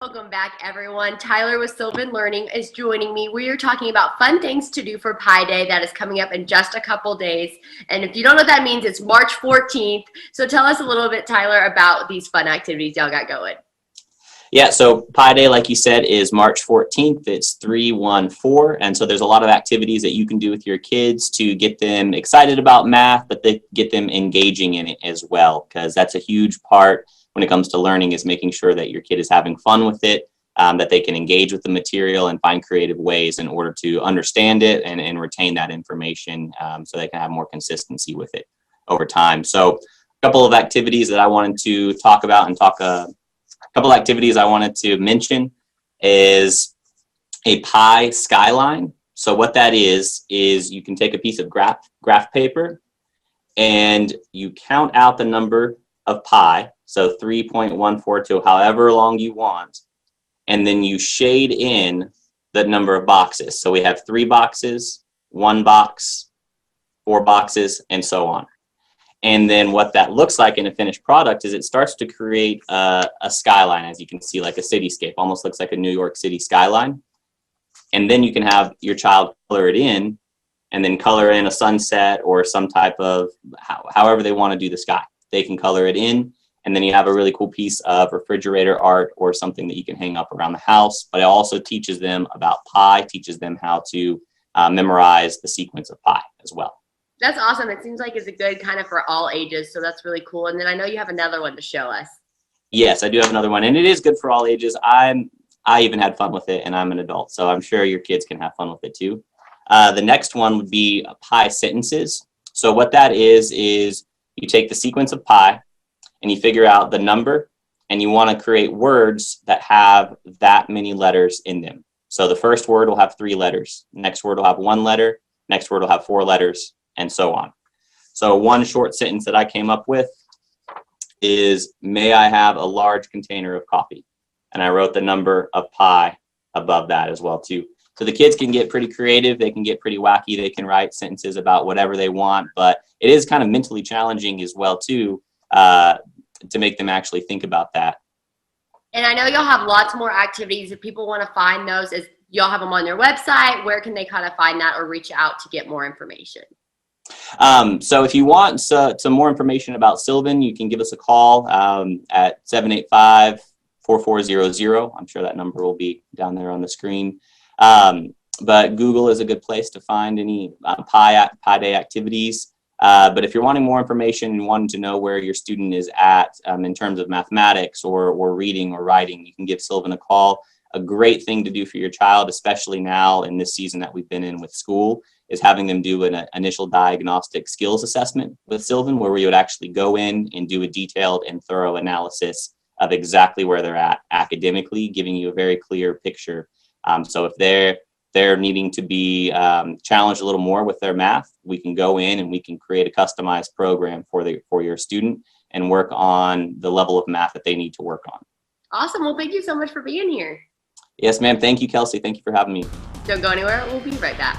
Welcome back, everyone. Tyler with Sylvan Learning is joining me. We are talking about fun things to do for Pi Day that is coming up in just a couple days. And if you don't know what that means, it's March 14th. So tell us a little bit, Tyler, about these fun activities y'all got going. Yeah, so Pi Day, like you said, is March 14th. It's 3-1-4. And so there's a lot of activities that you can do with your kids to get them excited about math, but they get them engaging in it as well, because that's a huge part when it comes to learning, is making sure that your kid is having fun with it, that they can engage with the material and find creative ways in order to understand it and retain that information, so they can have more consistency with it over time. So a couple of activities that I wanted to talk about and a couple of activities I wanted to mention is a pie skyline. So what that is you can take a piece of graph paper and you count out the number of pi, so 3.14 to however long you want, and then you shade in the number of boxes. So we have 3 boxes, 1 box, 4 boxes, and so on. And then what that looks like in a finished product is it starts to create a skyline, as you can see, like a cityscape, almost looks like a New York City skyline. And then you can have your child color it in, and then color in a sunset or some type of, however they want to do the sky. They can color it in, and then you have a really cool piece of refrigerator art or something that you can hang up around the house. But it also teaches them about pi, teaches them how to memorize the sequence of pi as well. That's awesome. It seems like it's a good kind of for all ages, so that's really cool. And then I know you have another one to show us. Yes, I do have another one, and it is good for all ages. I even had fun with it, and I'm an adult, so I'm sure your kids can have fun with it too. The next one would be pi sentences. So what that is you take the sequence of pi and you figure out the number, and you want to create words that have that many letters in them. So the first word will have 3 letters. Next word will have 1 letter. Next word will have 4 letters, and so on. So one short sentence that I came up with is, may I have a large container of coffee? And I wrote the number of pi above that as well too. So the kids can get pretty creative, they can get pretty wacky, they can write sentences about whatever they want, but it is kind of mentally challenging as well too, to make them actually think about that. And I know y'all have lots more activities. If people want to find those, y'all have them on your website. Where can they kind of find that or reach out to get more information? So if you want some more information about Sylvan, you can give us a call at 785-4400. I'm sure that number will be down there on the screen. But Google is a good place to find any Pi Day activities. But if you're wanting more information and wanting to know where your student is at in terms of mathematics or reading or writing, you can give Sylvan a call. A great thing to do for your child, especially now in this season that we've been in with school, is having them do an initial diagnostic skills assessment with Sylvan, where we would actually go in and do a detailed and thorough analysis of exactly where they're at academically, giving you a very clear picture. So if they're needing to be challenged a little more with their math, we can go in and we can create a customized program for your student and work on the level of math that they need to work on. Awesome. Well, thank you so much for being here. Yes, ma'am. Thank you, Kelsey. Thank you for having me. Don't go anywhere. We'll be right back.